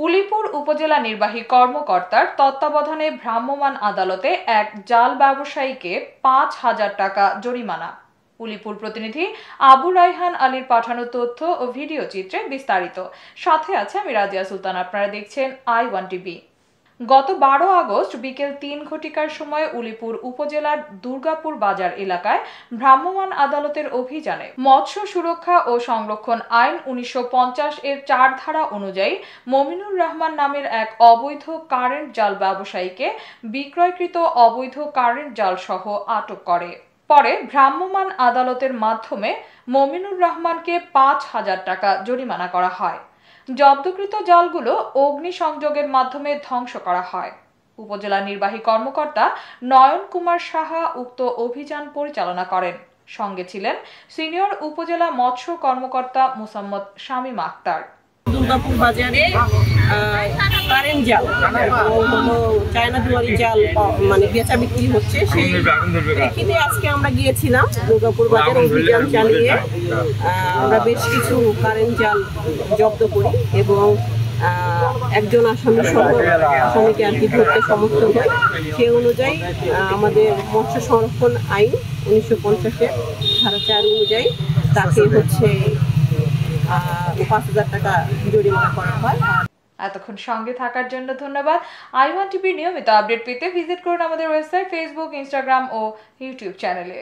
উলিপুর উপজেলা নির্বাহী কর্মকর্তার তত্ত্বাবধানে ভ্রাম্যমাণ আদালতে এক জাল ব্যবসায়ীকে ৫,০০০ টাকা জরিমানা। উলিপুর প্রতিনিধি আবু রায়হান আলীর পাঠানো তথ্য ও ভিডিও চিত্রে বিস্তারিত। সাথে আছে আমি রাজিয়া সুলতান। আপনারা দেখছেন I1 টিভি। গত ১২ আগস্ট বিকেল ৩ ঘটিকার সময় উলিপুর উপজেলার দুর্গাপুর বাজার এলাকায় ভ্রাম্যমাণ আদালতের অভিযানে মৎস্য সুরক্ষা ও সংরক্ষণ আইন ১৯৫০ এর ৪ ধারা অনুযায়ী মমিনুর রহমান নামের এক অবৈধ কারেন্ট জাল ব্যবসায়ীকে বিক্রয়কৃত অবৈধ কারেন্ট জাল সহ আটক করে। পরে ভ্রাম্যমাণ আদালতের মাধ্যমে মমিনুর রহমানকে ৫,০০০ টাকা জরিমানা করা হয়। জব্দকৃত জালগুলো অগ্নিসংযোগের মাধ্যমে ধ্বংস করা হয়। উপজেলা নির্বাহী কর্মকর্তা নয়ন কুমার সাহা উক্ত অভিযান পরিচালনা করেন। সঙ্গে ছিলেন সিনিয়র উপজেলা মৎস্য কর্মকর্তা মোসাম্মদ শামীম আক্তার। দুর্গাপুর বাজারে কারেন্ট জাল হলো চায়না দুয়ারি জাল মানে বেচা বিক্রি হচ্ছে, সেই প্রেক্ষিতে আজকে আমরা গিয়েছিলাম দুর্গাপুর বাজারে অভিযান চালিয়ে আমরা বেশ কিছু কারেন্ট জাল জব্দ করি এবং একজন আসামিকে আর কি ধরতে সমর্থ হয়। সেই অনুযায়ী আমাদের মৎস্য সংরক্ষণ আইন ১৯৫০-এর ধারা ৪ অনুযায়ী তাকে হচ্ছে ৫,০০০ টাকা জরিমানা করা হয়। এতক্ষণ সঙ্গে থাকার জন্য ধন্যবাদ। I1 টিভির নিয়মিত আপডেট পেতে ভিজিট করুন আমাদের ওয়েবসাইট, ফেসবুক, ইনস্টাগ্রাম ও ইউটিউব চ্যানেলে।